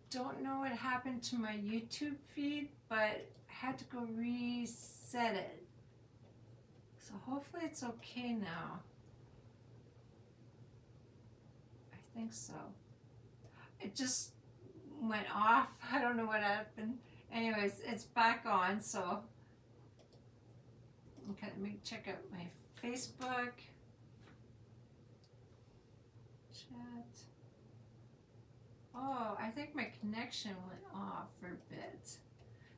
don't know what happened to my YouTube feed, but I had to go reset it. So hopefully it's okay now. I think so. It just went off. I don't know what happened. Anyways, it's back on, so okay, let me check out my Facebook chat. Oh, I think my connection went off for a bit.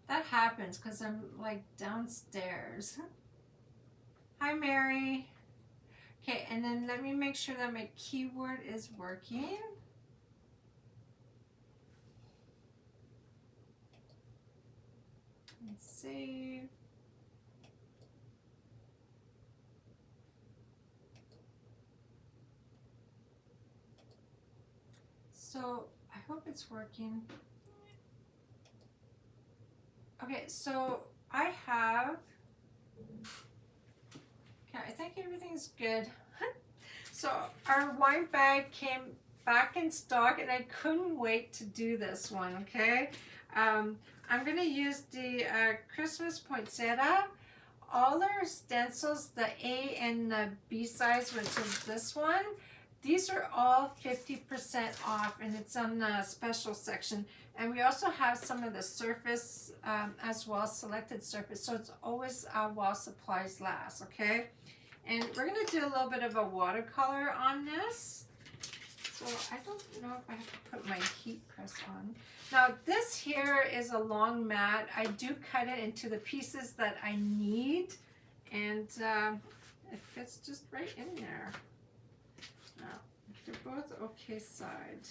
That happens because I'm like downstairs. Hi, Mary. Okay, and then let me make sure that my keyword is working. Let's save. So I hope it's working. Okay, so I have, okay, I think everything's good. So our wine bag came back in stock and I couldn't wait to do this one, okay? I'm gonna use the Christmas poinsettia. All our stencils, the A and the B size, which is this one, these are all 50% off and it's on the special section. And we also have some of the surface as well, selected surface. So it's always while supplies last, okay? And we're gonna do a little bit of a watercolor on this. So I don't know if I have to put my heat press on. Now this here is a long mat. I do cut it into the pieces that I need, and it fits just right in there. Now they're both okay side.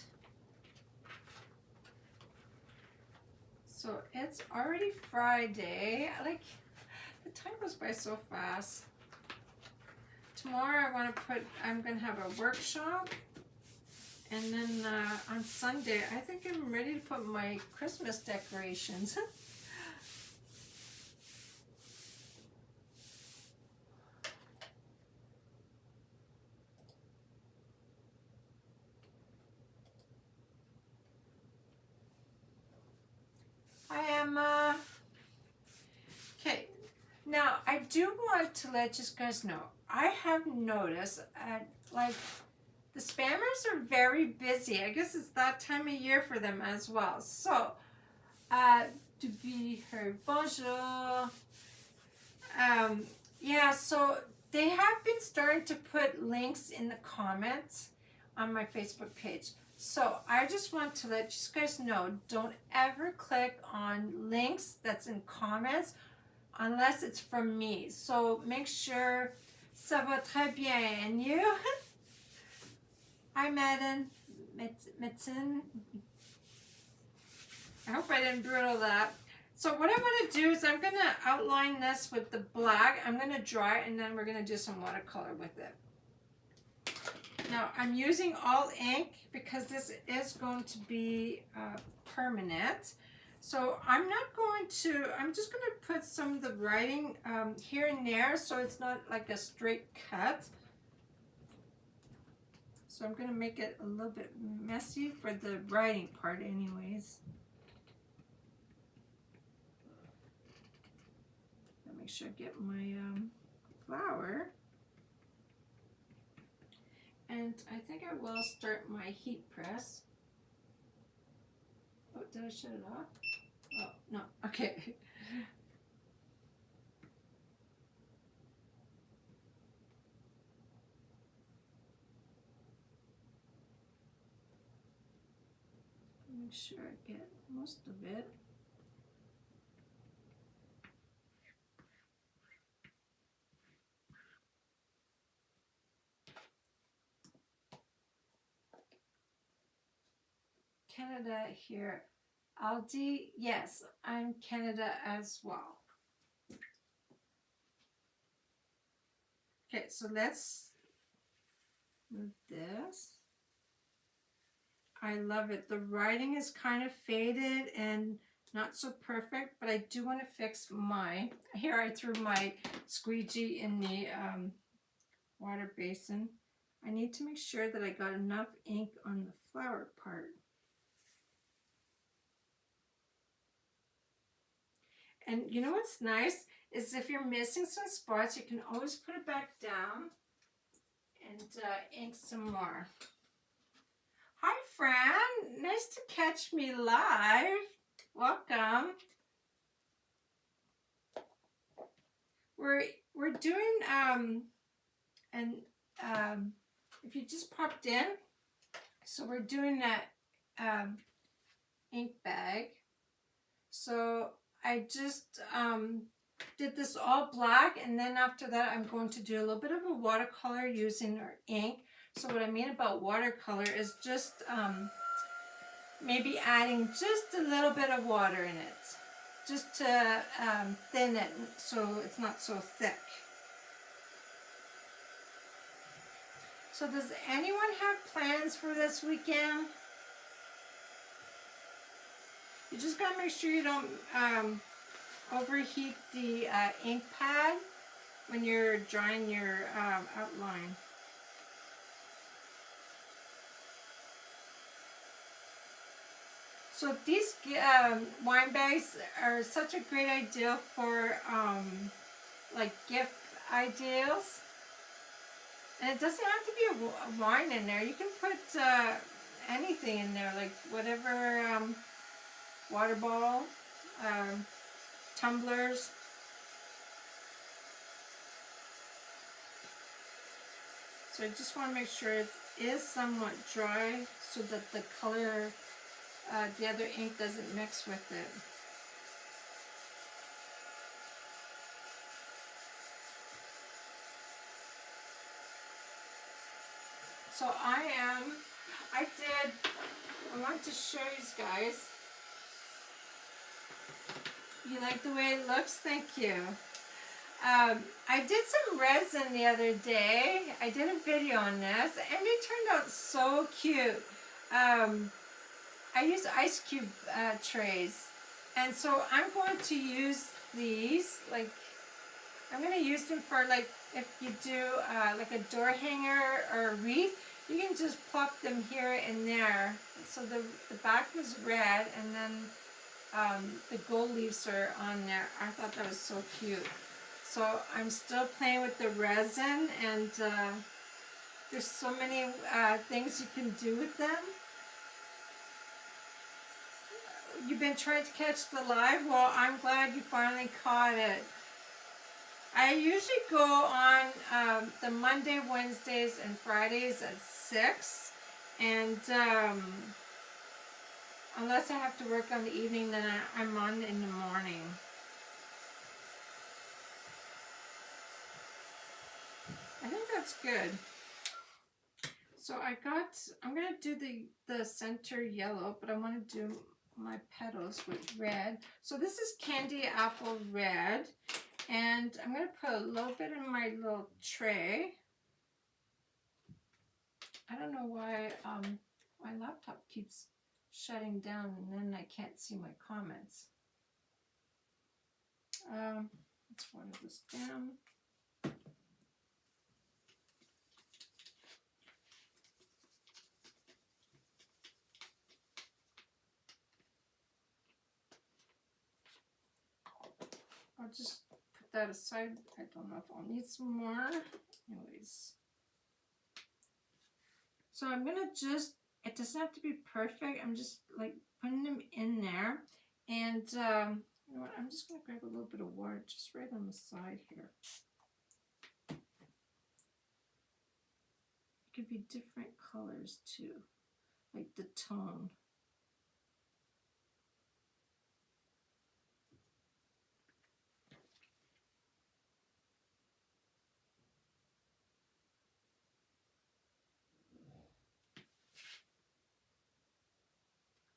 So it's already Friday. Like, the time goes by so fast. Tomorrow I'm gonna have a workshop. And then on Sunday, I think I'm ready to put my Christmas decorations. Hi, Emma. Okay, now I do want to let you guys know, I have noticed, like, the spammers are very busy. I guess it's that time of year for them as well. So, to be heard, bonjour. Yeah, so they have been starting to put links in the comments on my Facebook page. So I just want to let you guys know, don't ever click on links that's in comments unless it's from me. So make sure, ça va très bien, and you? Hi, Madden. Metzen. I hope I didn't brutal that. So what I'm going to do is I'm going to outline this with the black. I'm going to dry it and then we're going to do some watercolor with it. Now I'm using all ink because this is going to be permanent. So I'm just going to put some of the writing here and there so it's not like a straight cut. So I'm going to make it a little bit messy for the writing part anyways. Make sure I get my flour. And I think I will start my heat press. Oh, did I shut it off? Oh, no, okay. Make sure I get most of it. Canada here. Aldi, yes, I'm Canada as well. Okay, so let's move this. I love it. The writing is kind of faded and not so perfect, but I do want to fix mine. Here I threw my squeegee in the water basin. I need to make sure that I got enough ink on the flower part. And you know what's nice is if you're missing some spots, you can always put it back down and ink some more. Hi, Fran. Nice to catch me live. Welcome. We're doing and if you just popped in, so we're doing that ink bag. So I just did this all black, and then after that I'm going to do a little bit of a watercolor using our ink. So what I mean about watercolor is just maybe adding just a little bit of water in it, just to thin it so it's not so thick. So does anyone have plans for this weekend? You just gotta make sure you don't overheat the ink pad when you're drawing your outline. So these wine bags are such a great idea for like gift ideas. And it doesn't have to be a wine in there. You can put anything in there, like whatever, water bottle, tumblers. So I just want to make sure it is somewhat dry so that the color, the other ink doesn't mix with it. So I want to show you guys. You like the way it looks? Thank you. I did some resin the other day. I did a video on this, and it turned out so cute. I use ice cube trays, and so I'm going to use these, like, I'm going to use them for, like, if you do like a door hanger or a wreath, you can just plop them here and there. So the back was red, and then the gold leaves are on there. I thought that was so cute. So I'm still playing with the resin, and there's so many things you can do with them. You've been trying to catch the live? Well, I'm glad you finally caught it. I usually go on the Monday, Wednesdays, and Fridays at 6. And unless I have to work on the evening, then I'm on in the morning. I think that's good. So I'm going to do the center yellow, but I want to do my petals with red. So this is Candy Apple Red. And I'm going to put a little bit in my little tray. I don't know why my laptop keeps shutting down, and then I can't see my comments. Let's water this down. I'll just put that aside. I don't know if I'll need some more. Anyways. So I'm going to just, it doesn't have to be perfect. I'm just like putting them in there. And you know what? I'm just going to grab a little bit of water just right on the side here. It could be different colors too, like the tone.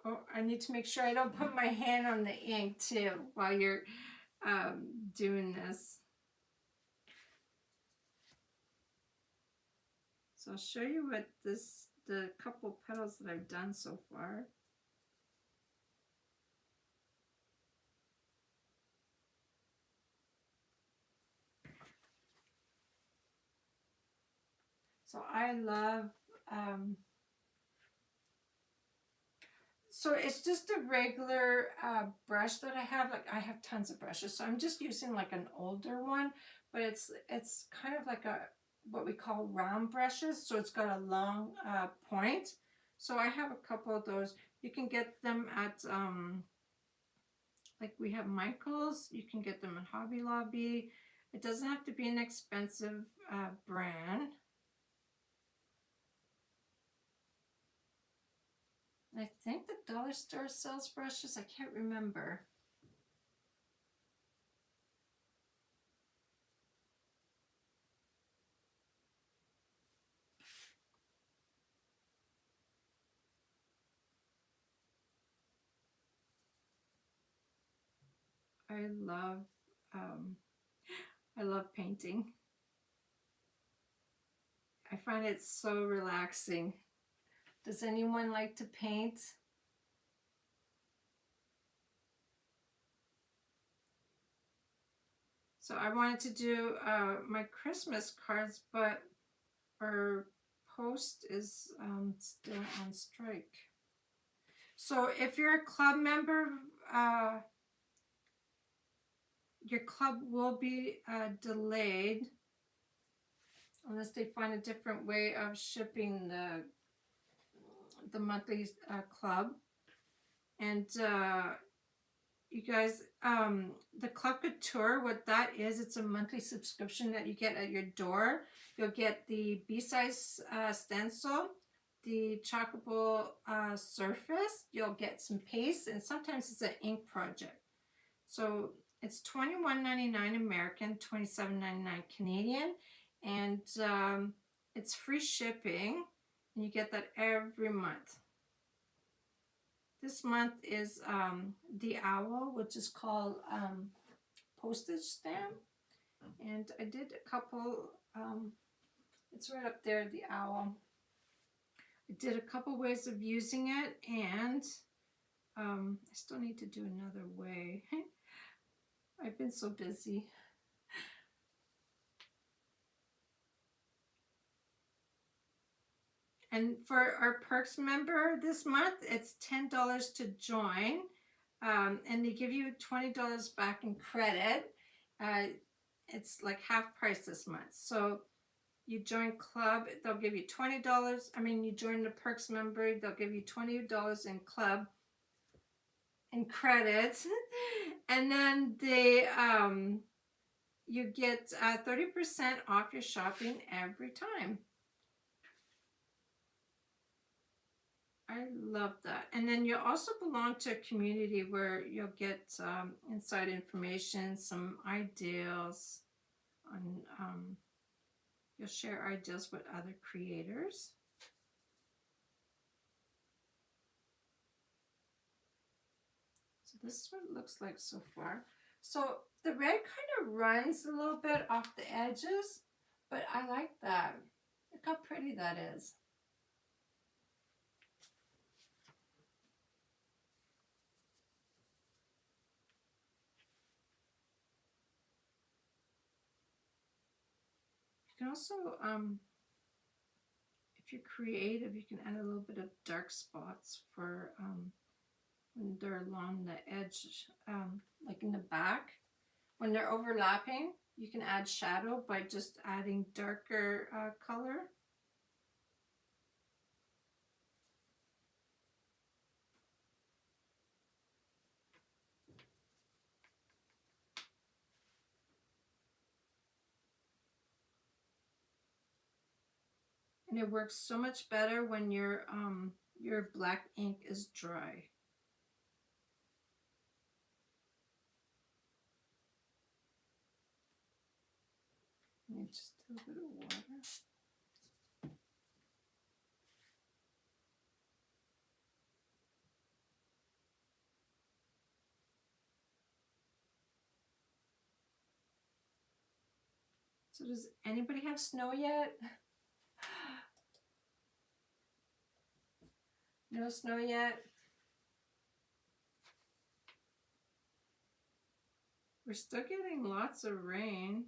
Oh, I need to make sure I don't put my hand on the ink too while you're doing this. So I'll show you what the couple petals that I've done so far. So I love So it's just a regular brush that I have. Like I have tons of brushes, so I'm just using like an older one, but it's kind of like a what we call round brushes. So it's got a long point. So I have a couple of those. You can get them at like we have Michael's. You can get them at Hobby Lobby. It doesn't have to be an expensive brand. I think the dollar store sells brushes. I can't remember. I love um, I love painting. I find it so relaxing. Does anyone like to paint? So I wanted to do my Christmas cards, but our post is still on strike. So if you're a club member, uh, your club will be delayed unless they find a different way of shipping the monthly club. And you guys, the Club Couture, what that is, it's a monthly subscription that you get at your door. You'll get the B-size stencil, the chalkable surface, you'll get some paste, and sometimes it's an ink project. So it's $21.99 American, $27.99 Canadian, and it's free shipping, and you get that every month. This month is the owl, which is called postage stamp, and I did a couple. It's right up there, the owl. I did a couple ways of using it, and I still need to do another way. I've been so busy. And for our perks member this month, it's $10 to join, and they give you $20 back in credit. It's like half price this month. So you join club, they'll give you $20. I mean, you join the perks member, they'll give you $20 in club in credit, and then they you get 30% off your shopping every time. I love that. And then you also belong to a community where you'll get inside information, some ideas on, you'll share ideas with other creators. So this is what it looks like so far. So the red kind of runs a little bit off the edges, but I like that. Look how pretty that is. You can also, if you're creative, you can add a little bit of dark spots for when they're along the edge, like in the back. When they're overlapping, you can add shadow by just adding darker color. And it works so much better when your black ink is dry. And just a little bit of water. So does anybody have snow yet? No snow yet? We're still getting lots of rain,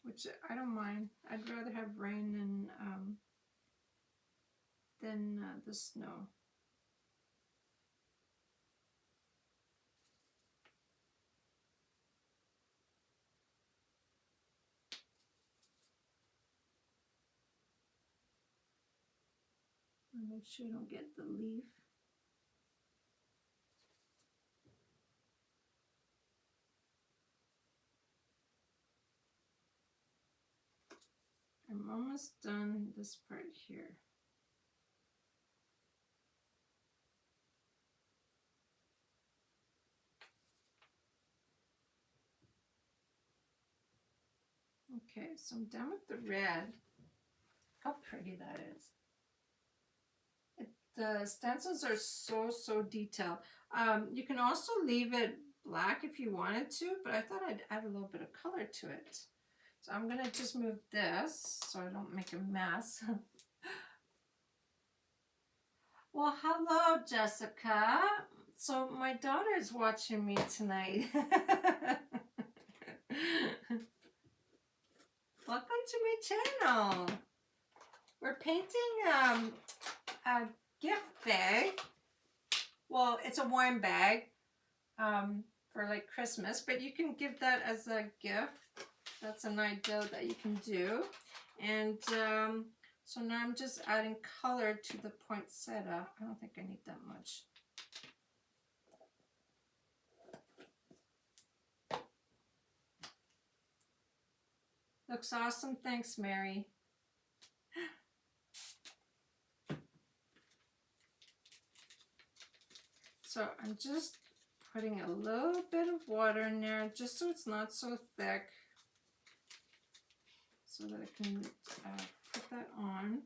which I don't mind. I'd rather have rain than than the snow. Make sure you don't get the leaf. I'm almost done this part here. Okay, so I'm done with the red. How pretty that is. The stencils are so detailed. You can also leave it black if you wanted to, but I thought I'd add a little bit of color to it. So I'm gonna just move this so I don't make a mess. Well, hello, Jessica. So my daughter is watching me tonight. Welcome to my channel. We're painting a gift bag. Well, it's a wine bag for like Christmas, but you can give that as a gift. That's an idea that you can do. And so now I'm just adding color to the poinsettia. I don't think I need that much. Looks awesome. Thanks, Mary. So I'm just putting a little bit of water in there just so it's not so thick, so that I can put that on.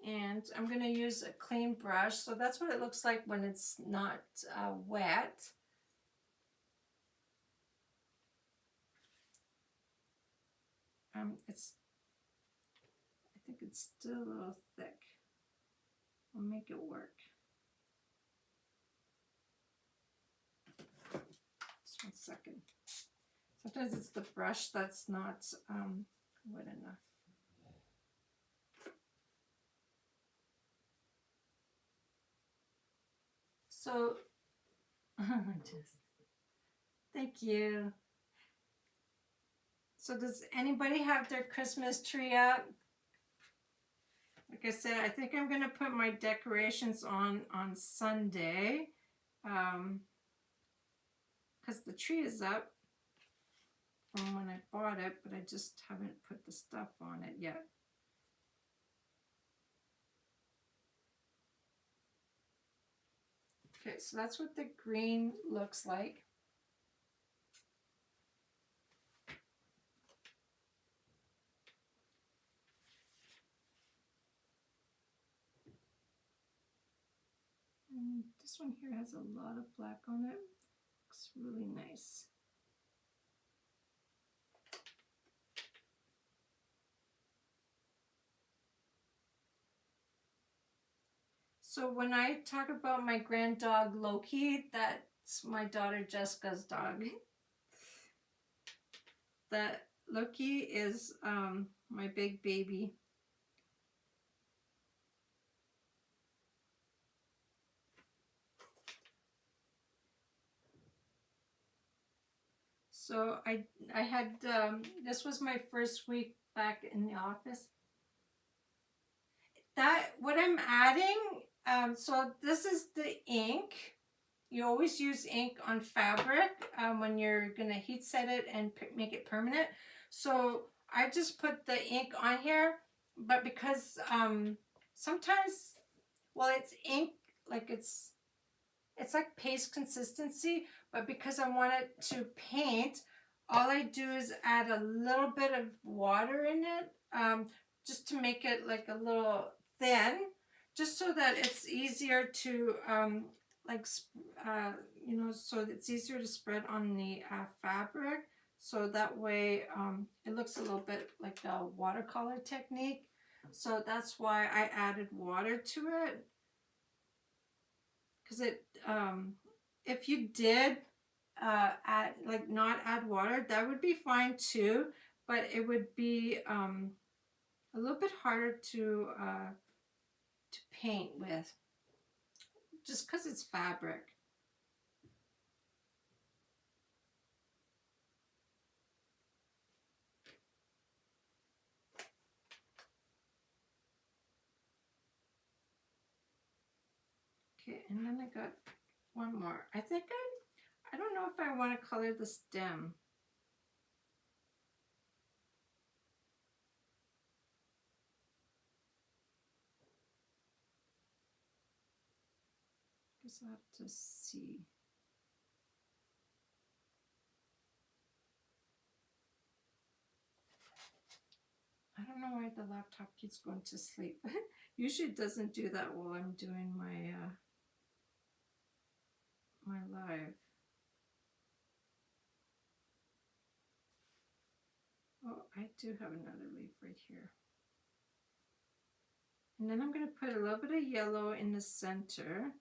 And I'm going to use a clean brush, so that's what it looks like when it's not wet. I think it's still a little thick. I'll make it work. Just 1 second. Sometimes it's the brush that's not wet enough. So, thank you. So does anybody have their Christmas tree up? Like I said, I think I'm going to put my decorations on Sunday. Because the tree is up from when I bought it, but I just haven't put the stuff on it yet. Okay, so that's what the green looks like. And this one here has a lot of black on it. Looks really nice. So when I talk about my grand dog Loki, that's my daughter Jessica's dog. That Loki is my big baby. So I had, this was my first week back in the office. What I'm adding, so this is the ink. You always use ink on fabric when you're gonna heat set it and make it permanent. So I just put the ink on here, but because sometimes, well, it's ink, like it's like paste consistency, but because I want it to paint, all I do is add a little bit of water in it, just to make it like a little thin, just so that it's easier to you know, so it's easier to spread on the fabric. So that way it looks a little bit like a watercolor technique. So that's why I added water to it. Because it, if you did not add water, that would be fine too, but it would be a little bit harder to paint with, just because it's fabric. Okay, and then I got one more. I think I don't know if I want to color the stem. Guess I'll have to see. I don't know why the laptop keeps going to sleep. Usually it doesn't do that while I'm doing my my live. Oh, I do have another leaf right here. And then I'm going to put a little bit of yellow in the center.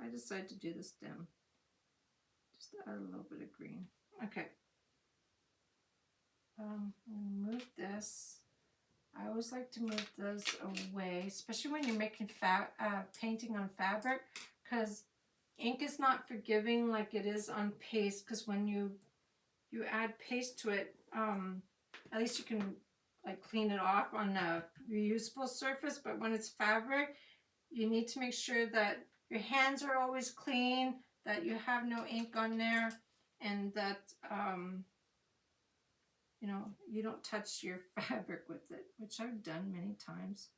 I decided to do the stem. Just add a little bit of green. Okay. I'm going to move this. I always like to move those away, especially when you're making painting on fabric, because ink is not forgiving like it is on paste, because when you add paste to it, at least you can like clean it off on a reusable surface, but when it's fabric, you need to make sure that your hands are always clean, that you have no ink on there, and that you know, you don't touch your fabric with it, which I've done many times.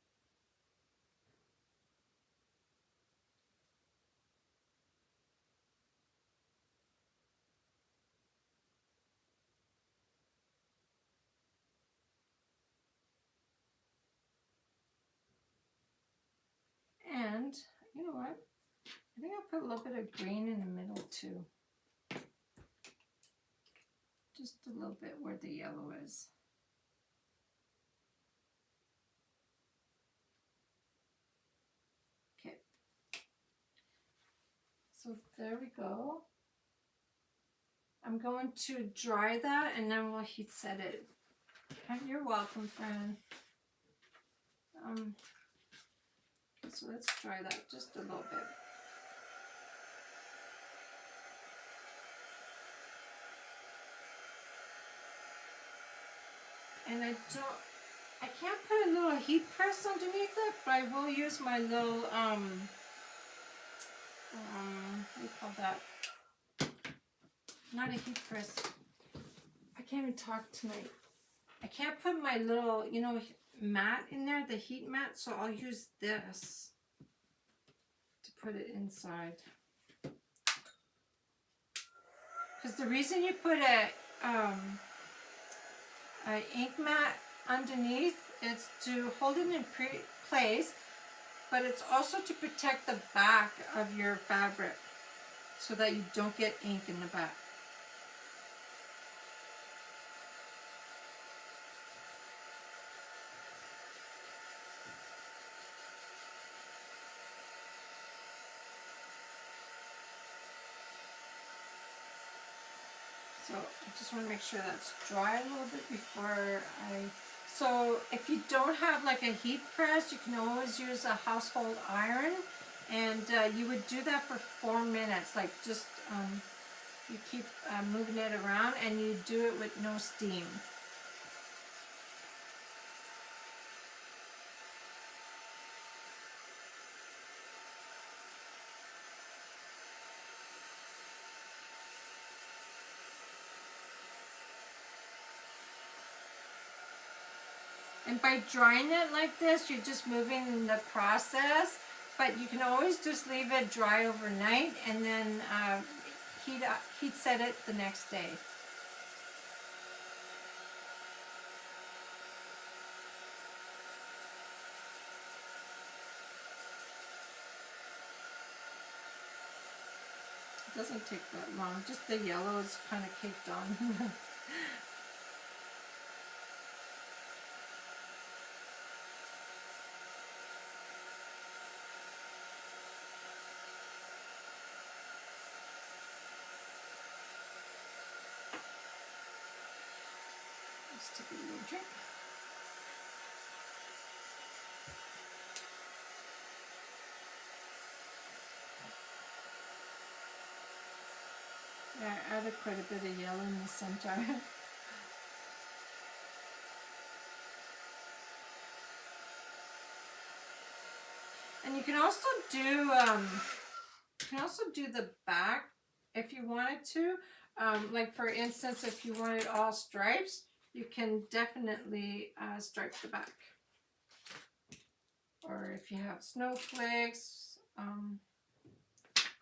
And you know what? I think I'll put a little bit of green in the middle too. Just a little bit where the yellow is. Okay. So there we go. I'm going to dry that and then we'll heat set it. And you're welcome, friend. So let's dry that just a little bit. And I can't put a little heat press underneath it, but I will use my little, what do you call that? Not a heat press. I can't even talk tonight. I can't put my little, you know, mat in there, the heat mat, so I'll use this to put it inside. Because the reason you put a ink mat underneath is to hold it in place, but it's also to protect the back of your fabric so that you don't get ink in the back. So I just want to make sure that's dry a little bit before so if you don't have like a heat press, you can always use a household iron, and you would do that for 4 minutes, like just you keep moving it around and you do it with no steam. And by drying it like this, you're just moving the process, but you can always just leave it dry overnight and then heat set it the next day. It doesn't take that long, just the yellow is kind of caked on. Let's take a little drink. Yeah, I added quite a bit of yellow in the center. And you can also do the back if you wanted to. Like for instance, if you wanted all stripes, you can definitely stripe the back. Or if you have snowflakes,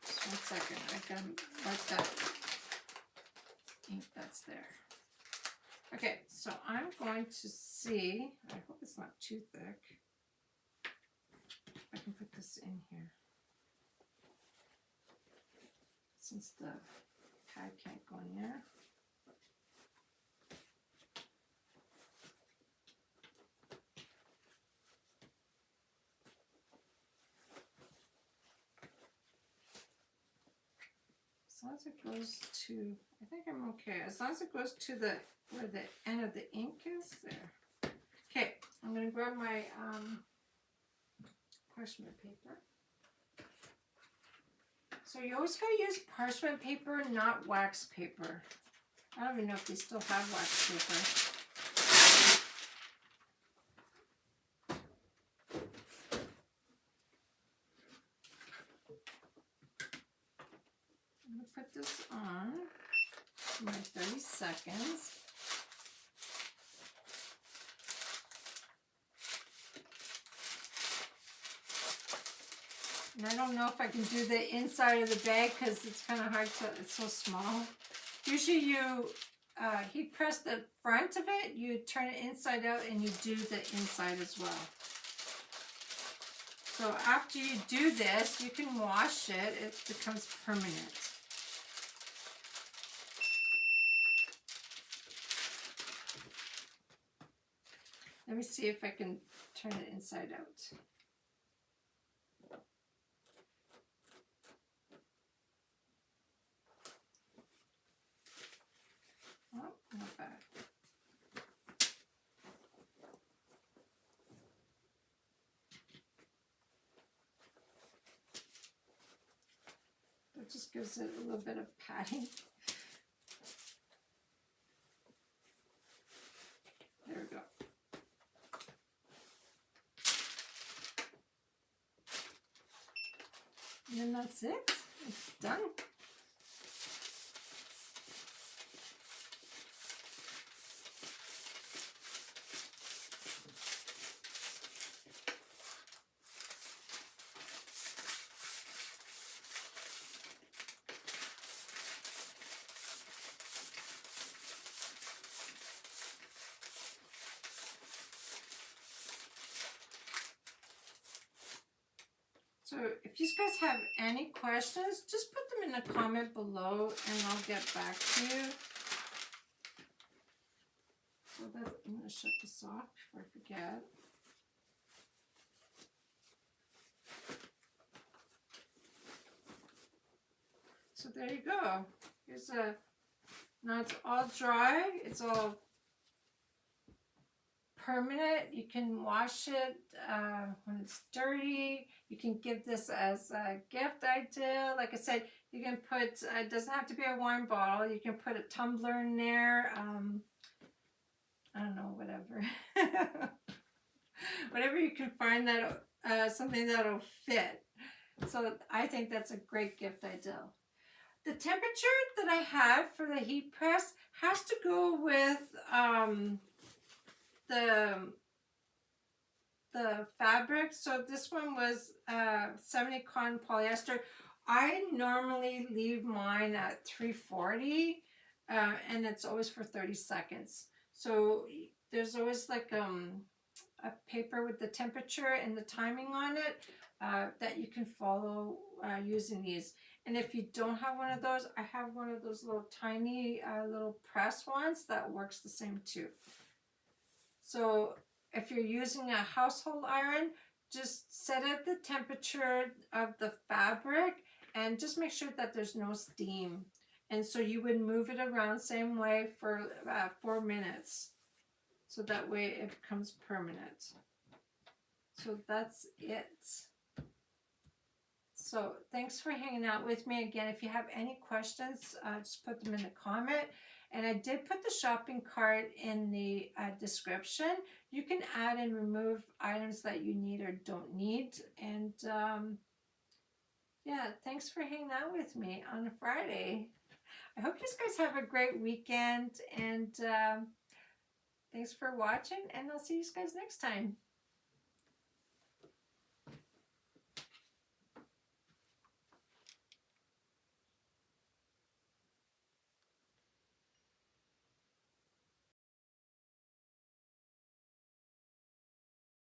just 1 second, I can wipe that ink that's there. Okay, so I'm going to see, I hope it's not too thick. I can put this in here. Since the pad can't go in there. As long as it goes to, I think I'm okay. As long as it goes to the, where the end of the ink is, there. Okay, I'm gonna grab my parchment paper. So you always gotta use parchment paper, not wax paper. I don't even know if they still have wax paper. I'm gonna put this on for my 30 seconds. And I don't know if I can do the inside of the bag because it's kind of hard to, it's so small. Usually you heat press the front of it, you turn it inside out and you do the inside as well. So after you do this, you can wash it, it becomes permanent. Let me see if I can turn it inside out. Oh, not bad. That just gives it a little bit of padding. There we go. And then that's it. It's done. So if you guys have any questions, just put them in the comment below and I'll get back to you. So that, I'm going to shut this off before I forget. So there you go. Here's a, now it's all dry. It's all permanent. You can wash it when it's dirty. You can give this as a gift idea. Like I said, you can put, it doesn't have to be a wine bottle. You can put a tumbler in there. I don't know, whatever. Whatever you can find that something that'll fit. So I think that's a great gift idea. The temperature that I had for the heat press has to go with the fabric. So this one was 70 cotton polyester. I normally leave mine at 340 and it's always for 30 seconds. So there's always like a paper with the temperature and the timing on it that you can follow using these. And if you don't have one of those, I have one of those little tiny little press ones that works the same too. So if you're using a household iron, just set up the temperature of the fabric and just make sure that there's no steam. And so you would move it around same way for 4 minutes. So that way it becomes permanent. So that's it. So thanks for hanging out with me. Again, if you have any questions, just put them in the comment. And I did put the shopping cart in the description. You can add and remove items that you need or don't need. And yeah, thanks for hanging out with me on a Friday. I hope you guys have a great weekend. And thanks for watching. And I'll see you guys next time.